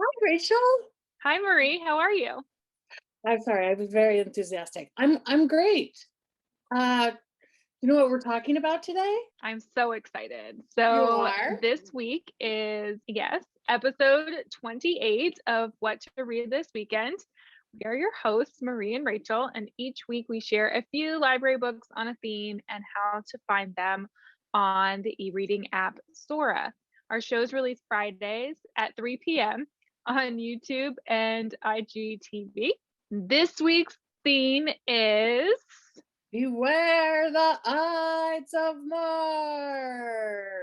Hi, Rachel. Hi, Marie. How are you? I'm sorry, I was very enthusiastic. I'm great. Uh, you know what we're talking about today? I'm so excited. You So, are? this week is, yes, episode 28 of What to Read This Weekend. We are your hosts, Marie and Rachel, and each week we share a few library books on a theme and how to find them on the e reading app Sora. Our shows release Fridays at 3 p.m. on YouTube and IGTV. This week's theme is Beware the Ides of March.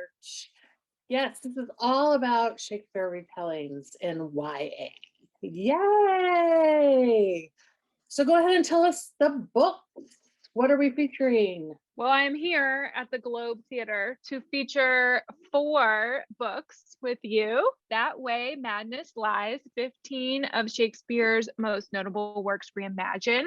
Yes, this is all about Shakespeare retellings in YA. Yay! So go ahead and tell us the book. What are we featuring? Well, I am here at the Globe Theater to feature four books with you. That Way Madness Lies, 15 of Shakespeare's most notable works reimagined.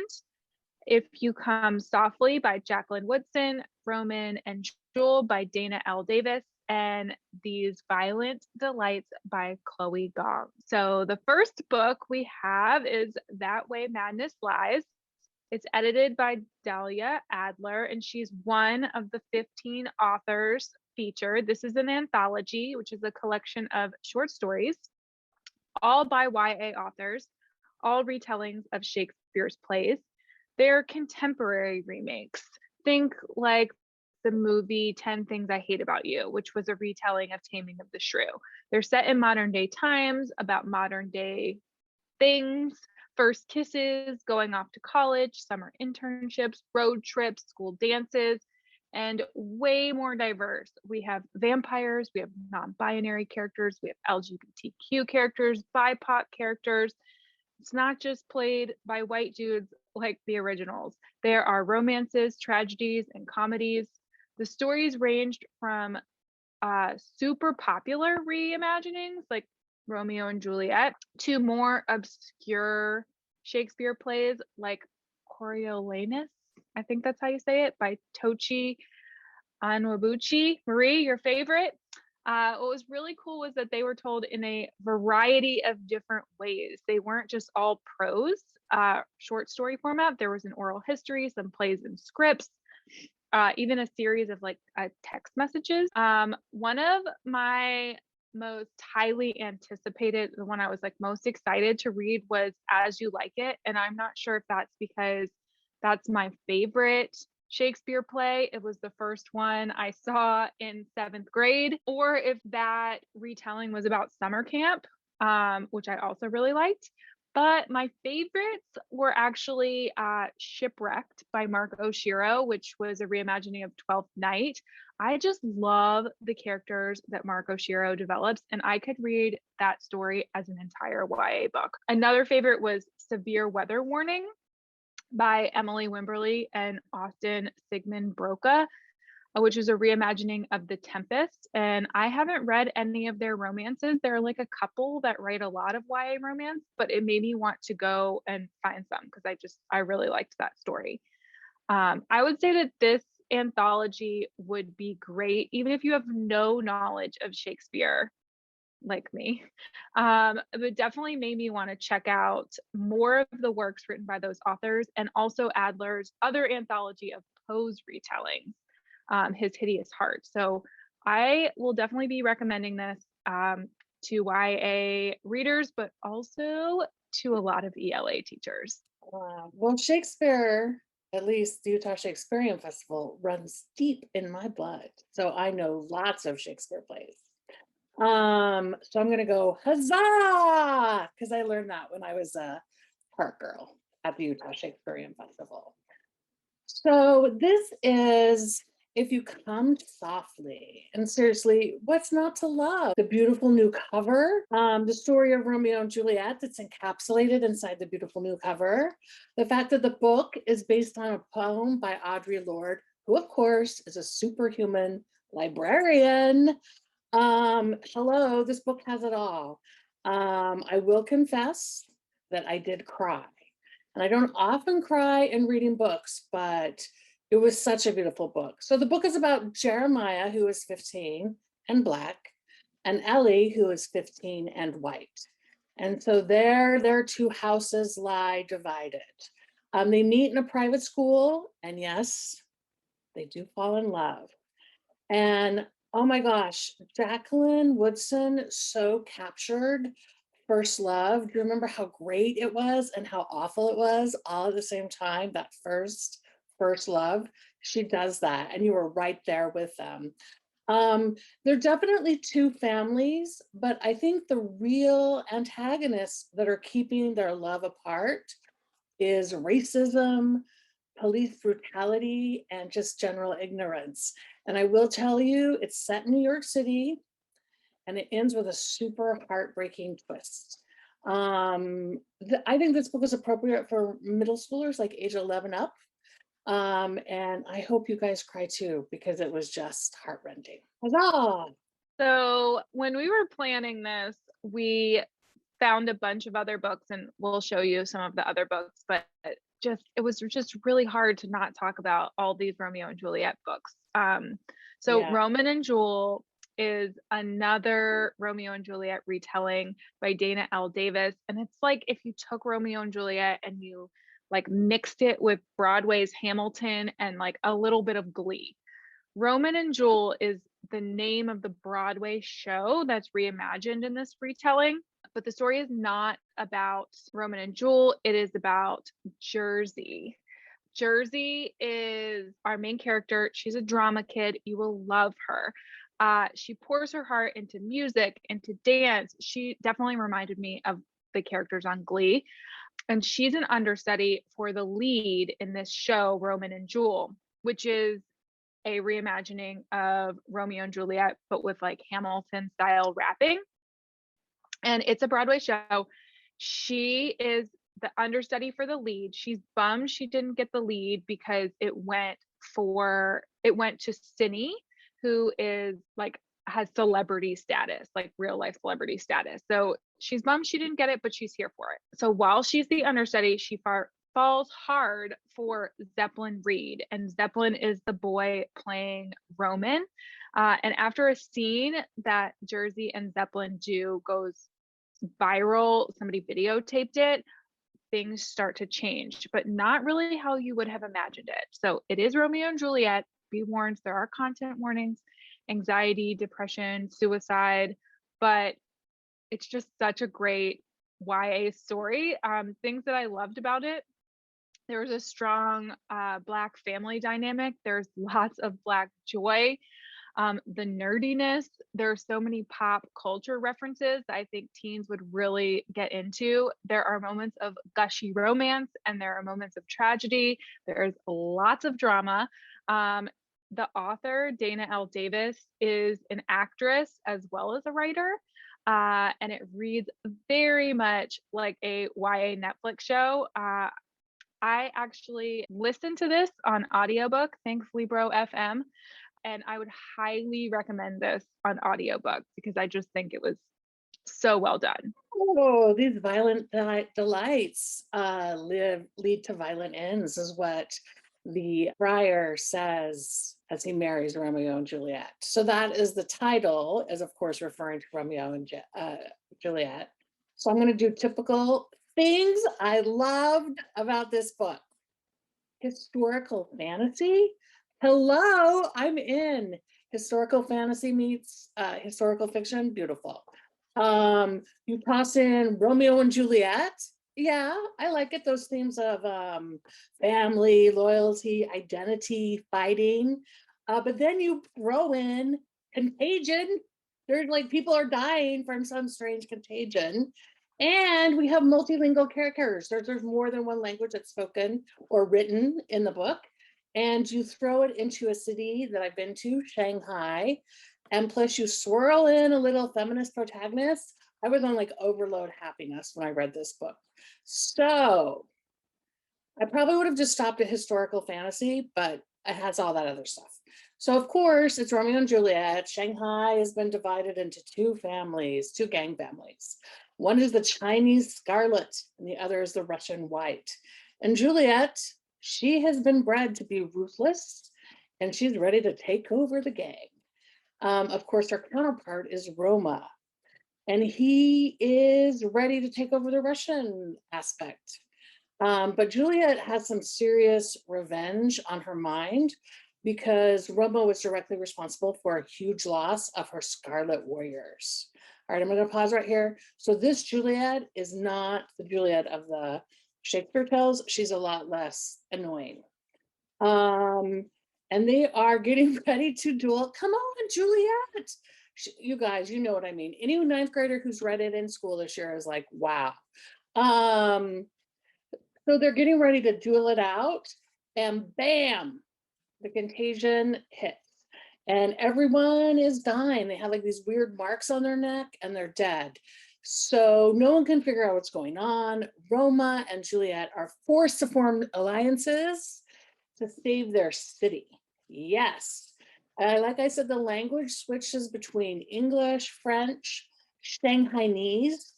If You Come Softly by Jacqueline Woodson, Roman and Jewel by Dana L. Davis, and These Violent Delights by Chloe Gong. So the first book we have is That Way Madness Lies. It's edited by Dahlia Adler, and she's one of the 15 authors featured. This is an anthology, which is a collection of short stories, all by YA authors, all retellings of Shakespeare's plays. They're contemporary remakes. Think like the movie 10 Things I Hate About You, which was a retelling of Taming of the Shrew. They're set in modern day times, about modern day things, first kisses, going off to college, summer internships, road trips, school dances, and way more diverse. We have vampires, we have non binary characters, we have LGBTQ characters, BIPOC characters. It's not just played by white dudes like the originals. There are romances, tragedies, and comedies. The stories ranged from super popular reimaginings like Romeo and Juliet to more obscure Shakespeare plays like Coriolanus. I think that's how you say it, by Tochi Onwubuchi. Marie, your favorite? What was really cool was that they were told in a variety of different ways. They weren't just all prose, short story format. There was an oral history, some plays and scripts, even a series of like text messages. One of my most highly anticipated, the one I was like most excited to read was As You Like It. And I'm not sure if that's because that's my favorite Shakespeare play. It was the first one I saw in seventh grade, or if that retelling was about summer camp, which I also really liked. But my favorites were actually Shipwrecked by Mark Oshiro, which was a reimagining of Twelfth Night. I just love the characters that Mark Oshiro develops, and I could read that story as an entire YA book. Another favorite was Severe Weather Warning by Emily Wimberly and Austin Sigmund Broca, which is a reimagining of The Tempest. And I haven't read any of their romances. There are like a couple that write a lot of YA romance, but it made me want to go and find some because I really liked that story. I would say that this anthology would be great, even if you have no knowledge of Shakespeare like me. But definitely made me want to check out more of the works written by those authors and also Adler's other anthology of prose retellings, His Hideous Heart. So I will definitely be recommending this to YA readers, but also to a lot of ELA teachers. Well, Shakespeare, at least the Utah Shakespearean Festival, runs deep in my blood. So I know lots of Shakespeare plays. So I'm gonna go huzzah because I learned that when I was a park girl at the Utah Shakespearean Festival. So this is If You Come Softly. And seriously, what's not to love? The beautiful new cover, the story of Romeo and Juliet that's encapsulated inside the beautiful new cover. The fact that the book is based on a poem by Audre Lorde, who of course is a superhuman librarian. Hello, this book has it all. I will confess that I did cry. And I don't often cry in reading books, but it was such a beautiful book. So the book is about Jeremiah, who is 15 and Black, and Ellie, who is 15 and white. And so there their two houses lie divided. They meet in a private school, and yes, they do fall in love. And oh my gosh, Jacqueline Woodson so captured first love. Do you remember how great it was and how awful it was all at the same time? That first love. She does that, and you were right there with them. They're definitely two families, but I think the real antagonists that are keeping their love apart is racism, police brutality, and just general ignorance. And I will tell you, it's set in New York City and it ends with a super heartbreaking twist. I think this book is appropriate for middle schoolers, like age 11 up. And I hope you guys cry too, because it was just heartrending. Huzzah! So when we were planning this, we found a bunch of other books, and we'll show you some of the other books, but it was just really hard to not talk about all these Romeo and Juliet books. So Yeah. Roman and Jewel is another Romeo and Juliet retelling by Dana L. Davis. And it's like if you took Romeo and Juliet and you like mixed it with Broadway's Hamilton and like a little bit of Glee. Roman and Jewel is the name of the Broadway show that's reimagined in this retelling. But the story is not about Roman and Jewel, it is about Jersey. Jersey is our main character. She's a drama kid. You will love her. She pours her heart into music, into dance. She definitely reminded me of the characters on Glee. And she's an understudy for the lead in this show, Roman and Jewel, which is a reimagining of Romeo and Juliet, but with like Hamilton style rapping. And it's a Broadway show. She is the understudy for the lead. She's bummed she didn't get the lead because it went to Cindy, who is like has celebrity status, like real life celebrity status. So she's bummed she didn't get it, but she's here for it. So while she's the understudy, she falls hard for Zeppelin Reed, and Zeppelin is the boy playing Roman. And after a scene that Jersey and Zeppelin do goes viral, somebody videotaped it, things start to change, but not really how you would have imagined it. So it is Romeo and Juliet. Be warned, there are content warnings, anxiety, depression, suicide, but it's just such a great YA story. Things that I loved about it, there was a strong Black family dynamic. There's lots of Black joy. The nerdiness, there are so many pop culture references that I think teens would really get into. There are moments of gushy romance and there are moments of tragedy. There's lots of drama. The author, Dana L. Davis, is an actress as well as a writer. And it reads very much like a YA Netflix show. I actually listened to this on audiobook, thanks Libro FM. And I would highly recommend this on audiobook because I just think it was so well done. Oh, these violent delights lead to violent ends, is what the friar says as he marries Romeo and Juliet. So that is the title, is of course referring to Romeo and Juliet. So I'm going to do typical things I loved about this book. Historical fantasy. Hello, I'm in. Historical fantasy meets historical fiction. Beautiful. You toss in Romeo and Juliet. Yeah, I like it. Those themes of family, loyalty, identity, fighting. But then you throw in contagion. There's like people are dying from some strange contagion. And we have multilingual characters. There's more than one language that's spoken or written in the book. And you throw it into a city that I've been to, Shanghai. And plus you swirl in a little feminist protagonist. I was on like overload happiness when I read this book. So I probably would have just stopped at historical fantasy, but it has all that other stuff. So of course it's Romeo and Juliet. Shanghai has been divided into two families, two gang families. One is the Chinese Scarlet and the other is the Russian White. And Juliet, she has been bred to be ruthless and she's ready to take over the gang. Of course, her counterpart is Roma. and he is ready to take over the Russian aspect. But Juliet has some serious revenge on her mind because Roma was directly responsible for a huge loss of her Scarlet Warriors. All right, I'm going to pause right here. So this Juliet is not the Juliet of the Shakespeare tales. She's a lot less annoying. And they are getting ready to duel. Come on, Juliet. You guys, you know what I mean. Any ninth grader who's read it in school this year is like, wow. So they're getting ready to duel it out, and bam, the contagion hits. And everyone is dying. They have like these weird marks on their neck and they're dead. So no one can figure out what's going on. Roma and Juliet are forced to form alliances to save their city. Yes. Like I said, the language switches between English, French, Shanghainese,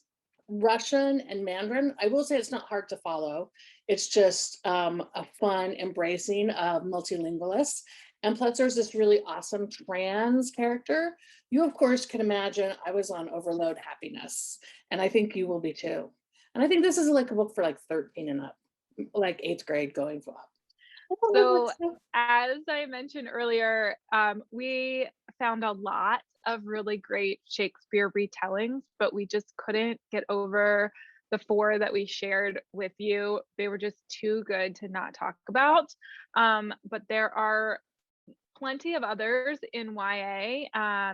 Russian, and Mandarin. I will say it's not hard to follow. It's just a fun embracing of multilingualists. And plus, there's this really awesome trans character. You, of course, can imagine I was on overload happiness, and I think you will be too. And I think this is like a book for like 13 and up, like 8th grade going up. So as I mentioned earlier, we found a lot of really great Shakespeare retellings, but we just couldn't get over the 4 that we shared with you. They were just too good to not talk about. But there are plenty of others in YA.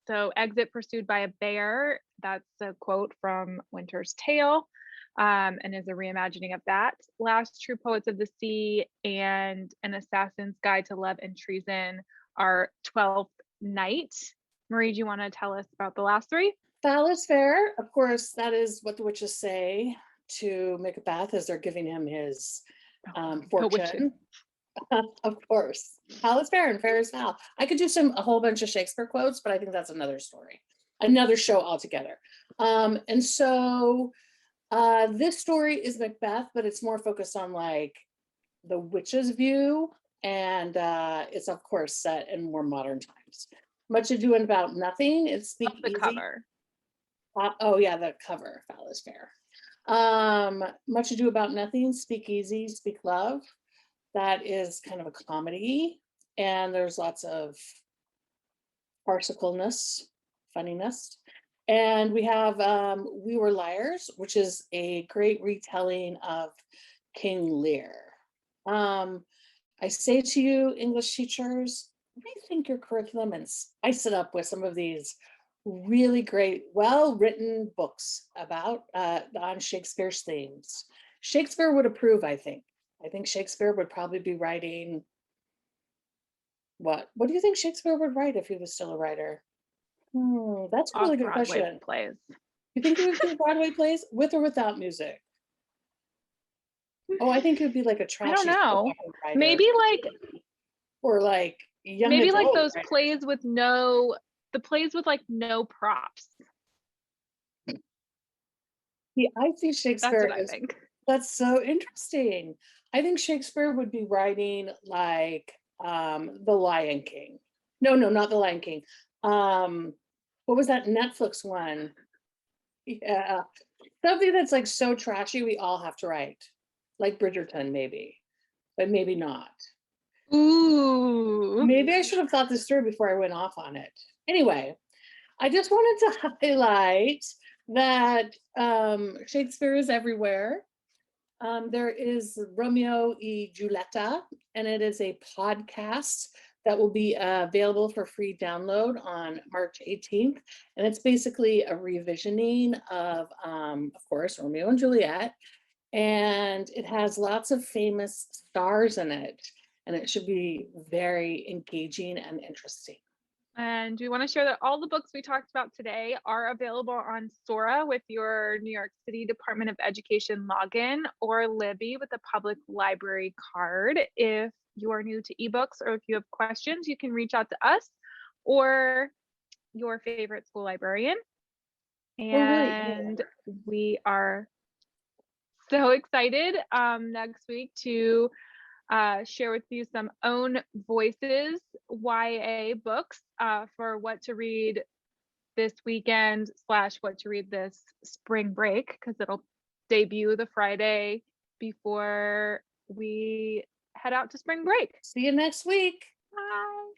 So Exit Pursued by a Bear, that's a quote from Winter's Tale. And is a reimagining of that. Last True Poets of the Sea and An Assassin's Guide to Love and Treason are 12th Night. Marie, do you want to tell us about the last 3? Foul is fair. Of course, that is what the witches say to Macbeth as they're giving him his fortune. Of course. Foul is fair and fair is foul. I could do a whole bunch of Shakespeare quotes, but I think that's another story, another show altogether. And so this story is Macbeth, but it's more focused on like the witch's view, and it's of course set in more modern times. Much Ado About Nothing. It's Speak the Easy. Cover. Oh yeah, the cover. Foul is fair. Much Ado About Nothing. Speak Easy, Speak Love. That is kind of a comedy, and there's lots of farcicalness, funniness. And we have We Were Liars, which is a great retelling of King Lear. I say to you, English teachers, rethink your curriculum and spice it up with some of these really great, well-written books about on Shakespeare's themes. Shakespeare would approve, I think. I think Shakespeare would probably be writing what? What do you think Shakespeare would write if he was still a writer? That's a really good question. Plays. You think it would be Broadway plays with or without music? Oh, I think it would be like a trashy. I don't know. Maybe like, or like young maybe adult like those writers. plays with no like no props. Yeah, I see Shakespeare. That's what I think. That's so interesting. I think Shakespeare would be writing like The Lion King. No, not The Lion King. What was that Netflix one? Yeah, something that's like so trashy we all have to write, like Bridgerton, maybe, but maybe not. Ooh. Maybe I should have thought this through before I went off on it. Anyway, I just wanted to highlight that Shakespeare is everywhere. There is Romeo y Giulietta, and it is a podcast that will be available for free download on March 18th. And it's basically a revisioning of course, Romeo and Juliet. And it has lots of famous stars in it. And it should be very engaging and interesting. And we want to share that all the books we talked about today are available on Sora with your New York City Department of Education login, or Libby with a public library card. If you are new to ebooks or if you have questions, you can reach out to us or your favorite school librarian. And we are so excited next week to share with you some own voices YA books for what to read this weekend / what to read this spring break, because it'll debut the Friday before we head out to spring break. See you next week. Bye.